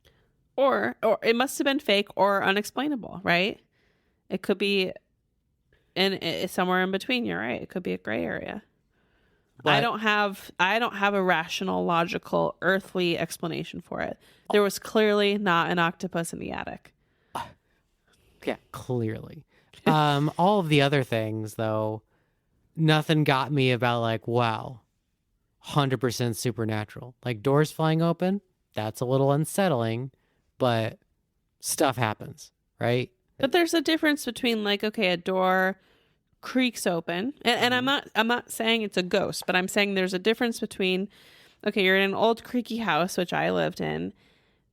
Or it must have been fake or unexplainable, right? It could be somewhere in between. You're right. It could be a gray area. But I don't have a rational, logical, earthly explanation for it. There was clearly not an octopus in the attic. yeah, clearly. All of the other things, though, nothing got me about like, wow, 100% supernatural. Like doors flying open, that's a little unsettling, but stuff happens, right? But there's a difference between like, okay, a door creaks open, and I'm not saying it's a ghost, but I'm saying there's a difference between, okay, you're in an old creaky house, which I lived in.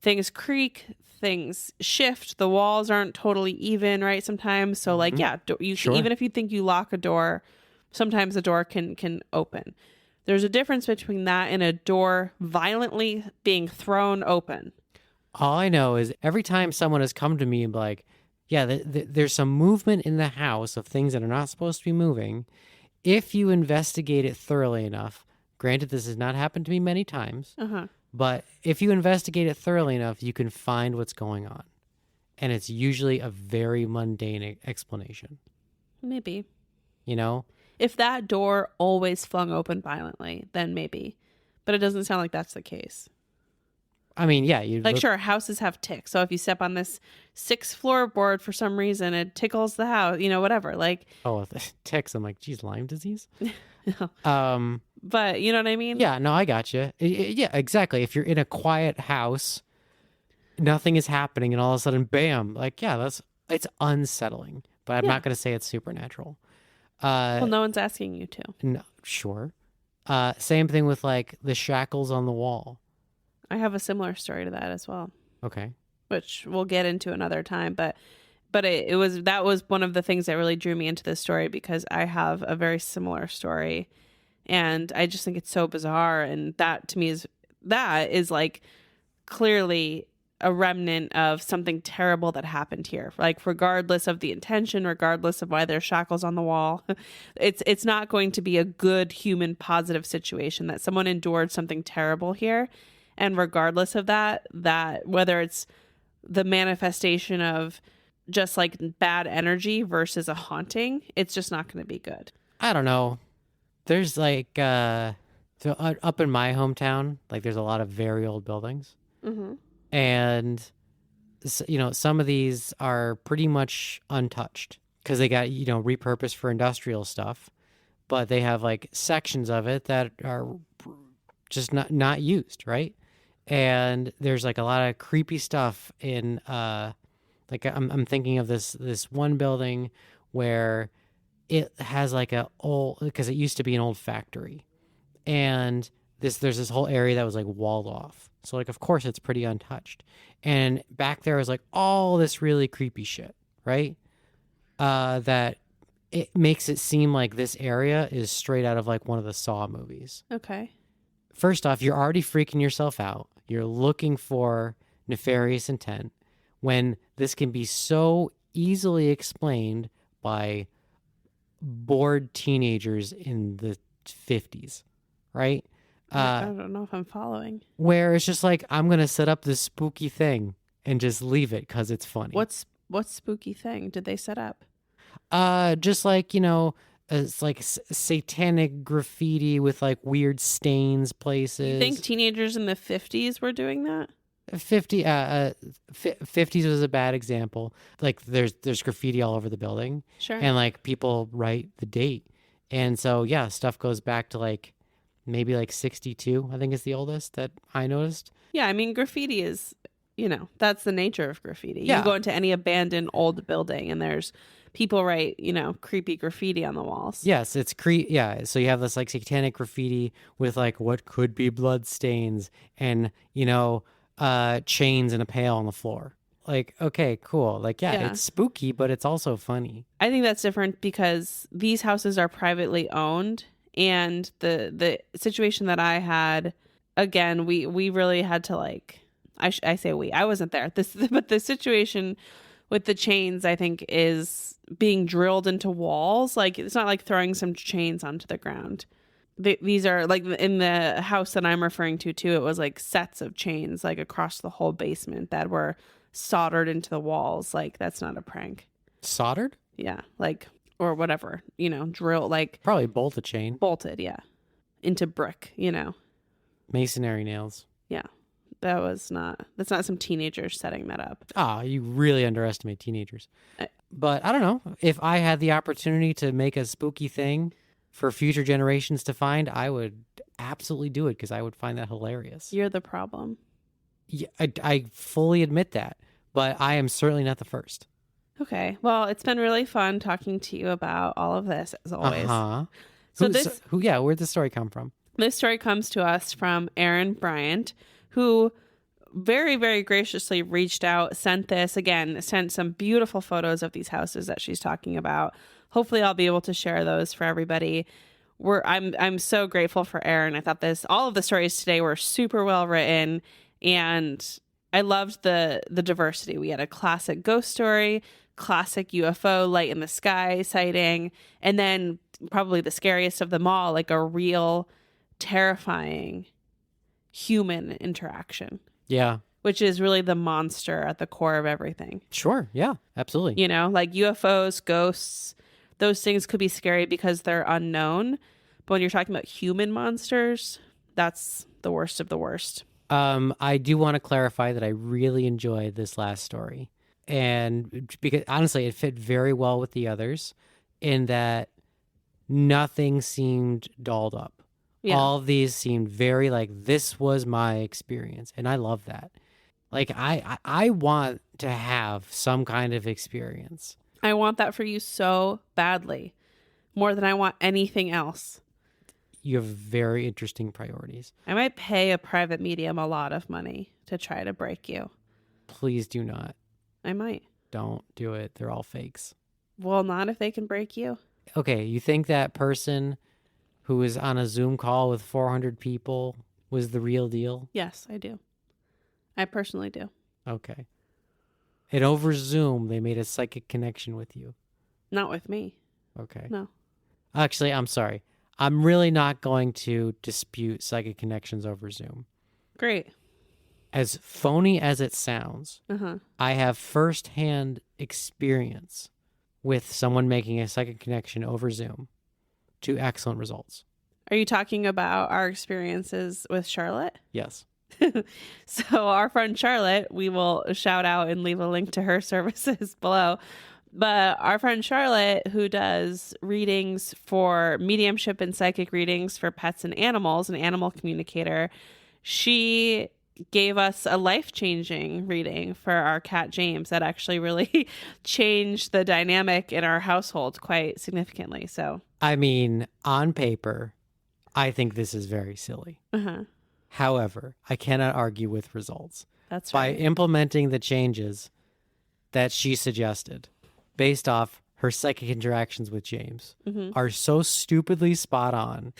Things creak, things shift, the walls aren't totally even, right? Sometimes, so like, yeah, Sure. even if you think you lock a door, sometimes the door can open. There's a difference between that and a door violently being thrown open. All I know is every time someone has come to me and be like, yeah, there's some movement in the house of things that are not supposed to be moving. If you investigate it thoroughly enough, granted, this has not happened to me many times, but if you investigate it thoroughly enough, you can find what's going on. And it's usually a very mundane explanation. Maybe. You know? If that door always flung open violently, then maybe. But it doesn't sound like that's the case. I mean, yeah. You like, sure, houses have ticks. So if you step on this 6th floorboard for some reason, it tickles the house, you know, whatever. Like, oh, ticks. I'm like, geez, Lyme disease? But you know what I mean? Yeah, no, I got you. Yeah, exactly. If you're in a quiet house, nothing is happening, and all of a sudden, bam! Like, yeah, it's unsettling. But I'm not going to say it's supernatural. Well, no one's asking you to. No, sure. Same thing with like the shackles on the wall. I have a similar story to that as well. Okay. Which we'll get into another time, but that was one of the things that really drew me into this story, because I have a very similar story, and I just think it's so bizarre, and that to me is like clearly a remnant of something terrible that happened here. Like, regardless of the intention, regardless of why there's shackles on the wall, it's not going to be a good human positive situation, that someone endured something terrible here. And regardless of that whether it's the manifestation of just like bad energy versus a haunting, it's just not going to be good. I don't know. There's like, so up in my hometown, like there's a lot of very old buildings. Mm-hmm. And, you know, some of these are pretty much untouched because they got, you know, repurposed for industrial stuff. But they have like sections of it that are just not used, right? And there's like a lot of creepy stuff in, like I'm thinking of this one building where it has like because it used to be an old factory, and there's this whole area that was like walled off. So like, of course it's pretty untouched. And back there is like all this really creepy shit, right? That it makes it seem like this area is straight out of like one of the Saw movies. Okay. First off, you're already freaking yourself out. You're looking for nefarious intent when this can be so easily explained by bored teenagers in the 50s, right? I don't know if I'm following. Where it's just like, I'm going to set up this spooky thing and just leave it because it's funny. What spooky thing did they set up? Just like, you know, it's like satanic graffiti with like weird stains places. You think teenagers in the 50s were doing that? 50s was a bad example. Like there's graffiti all over the building. Sure. And like people write the date. And so, yeah, stuff goes back to like maybe like 62, I think is the oldest that I noticed. Yeah, I mean, graffiti is, that's the nature of graffiti. Yeah. You go into any abandoned old building and there's people write, creepy graffiti on the walls. Yes, it's yeah, so you have this like satanic graffiti with like what could be blood stains and, chains and a pail on the floor. Like, okay, cool. Like, yeah, it's spooky, but it's also funny. I think that's different because these houses are privately owned, and the situation that I had, again, we really had to like, I say we, I wasn't there. But the situation with the chains, I think, is being drilled into walls. Like, it's not like throwing some chains onto the ground. These are like in the house that I'm referring to too. It was like sets of chains like across the whole basement that were soldered into the walls. Like, that's not a prank. Soldered? Yeah, like, or whatever, drill, like probably bolt a chain. Bolted, yeah, into brick, Masonry nails. Yeah, that's not some teenagers setting that up. You really underestimate teenagers. But I don't know, if I had the opportunity to make a spooky thing for future generations to find, I would absolutely do it because I would find that hilarious. You're the problem. Yeah, I fully admit that, but I am certainly not the first. Okay. Well, it's been really fun talking to you about all of this, as always. So where'd the story come from? This story comes to us from Erinn Bryant, who very, very graciously reached out, sent some beautiful photos of these houses that she's talking about. Hopefully I'll be able to share those for everybody. I'm so grateful for Erinn. I thought all of the stories today were super well written, and I loved the diversity. We had a classic ghost story, classic UFO light in the sky sighting, and then probably the scariest of them all, like a real terrifying human interaction. Yeah. Which is really the monster at the core of everything. Sure. Yeah, absolutely. Like UFOs, ghosts, those things could be scary because they're unknown. But when you're talking about human monsters, that's the worst of the worst. I do want to clarify that I really enjoyed this last story. And because honestly, it fit very well with the others in that nothing seemed dolled up. Yeah. All of these seemed very like, this was my experience. And I love that. Like, I want to have some kind of experience. I want that for you so badly. More than I want anything else. You have very interesting priorities. I might pay a private medium a lot of money to try to break you. Please do not. I might. Don't do it. They're all fakes. Well, not if they can break you. Okay, you think that person who was on a Zoom call with 400 people was the real deal? Yes, I do. I personally do. Okay. And over Zoom, they made a psychic connection with you. Not with me. Okay. No. Actually, I'm sorry. I'm really not going to dispute psychic connections over Zoom. Great. As phony as it sounds, I have firsthand experience with someone making a psychic connection over Zoom to excellent results. Are you talking about our experiences with Charlotte? Yes. So our friend Charlotte, we will shout out and leave a link to her services below. But our friend Charlotte, who does readings for mediumship and psychic readings for pets and animals, an animal communicator, she gave us a life-changing reading for our cat James that actually really changed the dynamic in our household quite significantly. So, I mean, on paper, I think this is very silly. However, I cannot argue with results. That's right. By implementing the changes that she suggested based off her psychic interactions with James are so stupidly spot on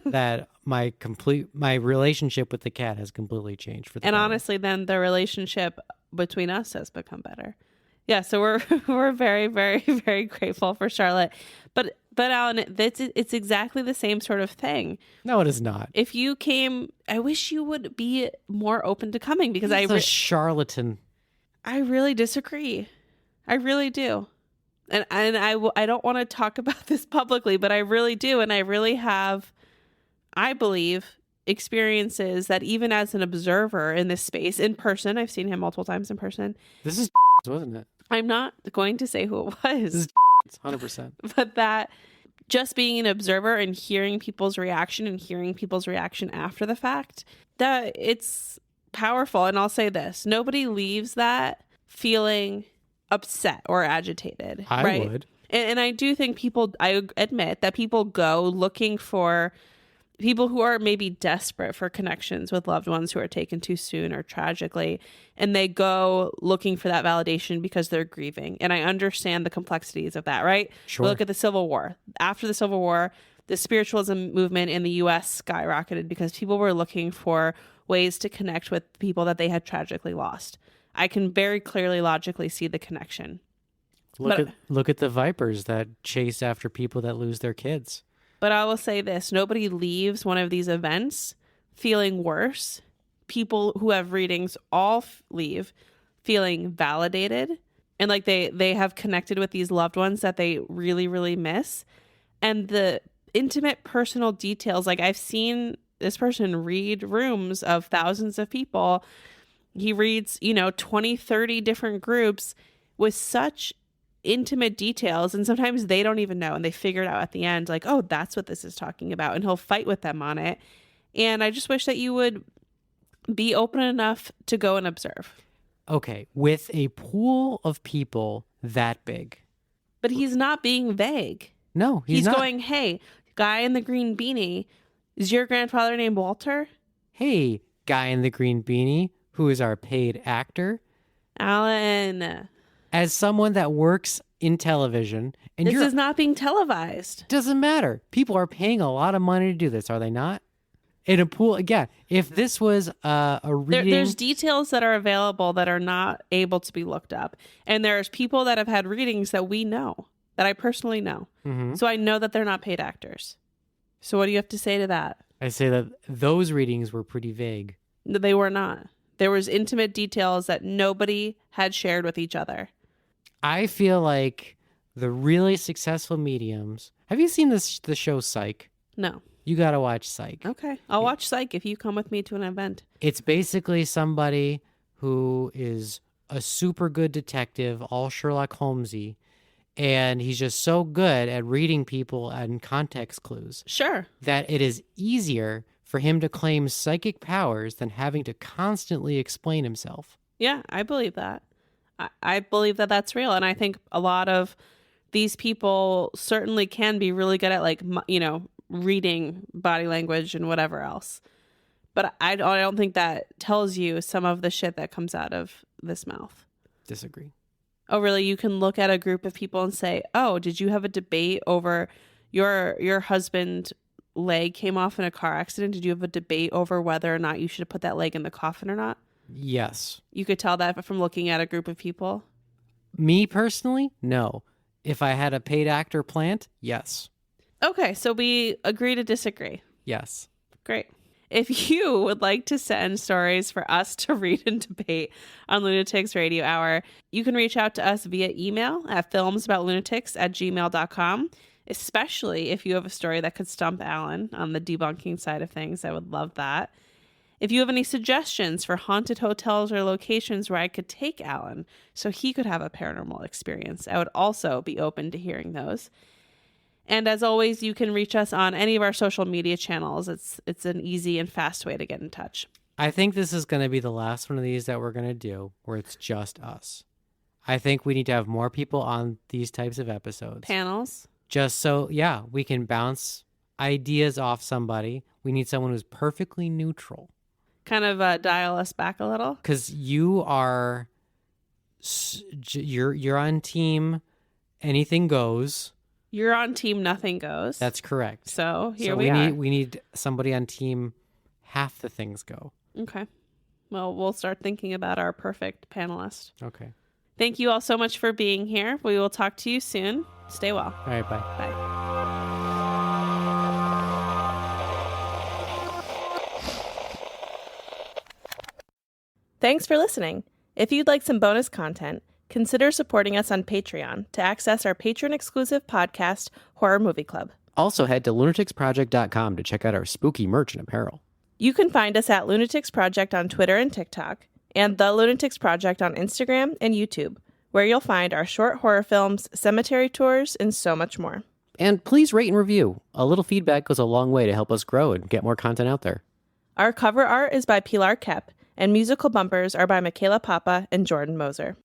that my relationship with the cat has completely changed for the better. Honestly, then the relationship between us has become better. Yeah, so we're very, very, very grateful for Charlotte. But Alan, it's exactly the same sort of thing. No, it is not. If you came, I wish you would be more open to coming because He's a charlatan. I really disagree. I really do. And I don't want to talk about this publicly, but I really do. And I really have, I believe, experiences that even as an observer in this space, in person, I've seen him multiple times in person. This is wasn't it? I'm not going to say who it was. This is 100%. But that just being an observer and hearing people's reaction after the fact, that it's powerful. And I'll say this, nobody leaves that feeling upset or agitated. I would. And I do think I admit that people go looking for people who are maybe desperate for connections with loved ones who are taken too soon or tragically, and they go looking for that validation because they're grieving. And I understand the complexities of that, right? Sure. Look at the Civil War. After the Civil War, the spiritualism movement in the U.S. skyrocketed because people were looking for ways to connect with people that they had tragically lost. I can very clearly logically see the connection. Look at the vipers that chase after people that lose their kids. But I will say this, nobody leaves one of these events feeling worse. People who have readings all leave feeling validated and like they have connected with these loved ones that they really, really miss. And the intimate personal details, like I've seen this person read rooms of thousands of people. He reads, 20, 30 different groups with such intimate details, and sometimes they don't even know, and they figure it out at the end, like, oh, that's what this is talking about, and he'll fight with them on it. And I just wish that you would be open enough to go and observe. Okay, with a pool of people that big. But he's not being vague. No, he's not. Going, hey, guy in the green beanie, is your grandfather named Walter? Hey, guy in the green beanie, who is our paid actor? Alan. As someone that works in television, and this is not being televised. Doesn't matter. People are paying a lot of money to do this, are they not? In a pool, again, if this was a reading... There's details that are available that are not able to be looked up. And there's people that have had readings that we know, that I personally know. Mm-hmm. So I know that they're not paid actors. So what do you have to say to that? I say that those readings were pretty vague. They were not. There was intimate details that nobody had shared with each other. I feel like the really successful mediums... Have you seen the show Psych? No. You got to watch Psych. Okay. I'll watch Psych if you come with me to an event. It's basically somebody who is a super good detective, all Sherlock Holmesy, and he's just so good at reading people and context clues. Sure. That it is easier for him to claim psychic powers than having to constantly explain himself. Yeah, I believe that. I believe that that's real. And I think a lot of these people certainly can be really good at reading body language and whatever else. But I don't think that tells you some of the shit that comes out of this mouth. Disagree. Oh, really? You can look at a group of people and say, oh, did you have a debate over your husband leg came off in a car accident? Did you have a debate over whether or not you should have put that leg in the coffin or not? Yes. You could tell that from looking at a group of people? Me personally, no. If I had a paid actor plant, yes. Okay, so we agree to disagree. Yes. Great. If you would like to send stories for us to read and debate on Lunatics Radio Hour, you can reach out to us via email at filmsaboutlunatics@gmail.com, especially if you have a story that could stump Alan on the debunking side of things. I would love that. If you have any suggestions for haunted hotels or locations where I could take Alan so he could have a paranormal experience, I would also be open to hearing those. And as always, you can reach us on any of our social media channels. It's an easy and fast way to get in touch. I think this is going to be the last one of these that we're going to do where it's just us. I think we need to have more people on these types of episodes. Panels. Just so, we can bounce ideas off somebody. We need someone who's perfectly neutral. Kind of dial us back a little. Because you're on team anything goes. You're on team nothing goes. That's correct. So here we are. We need somebody on team half the things go. Okay. Well, we'll start thinking about our perfect panelist. Okay. Thank you all so much for being here. We will talk to you soon. Stay well. All right, bye. Bye. Thanks for listening. If you'd like some bonus content, consider supporting us on Patreon to access our patron-exclusive podcast, Horror Movie Club. Also, head to lunaticsproject.com to check out our spooky merch and apparel. You can find us at Lunatics Project on Twitter and TikTok, and The Lunatics Project on Instagram and YouTube, where you'll find our short horror films, cemetery tours, and so much more. And please rate and review. A little feedback goes a long way to help us grow and get more content out there. Our cover art is by Pilar Kep, and musical bumpers are by Michaela Papa and Jordan Moser.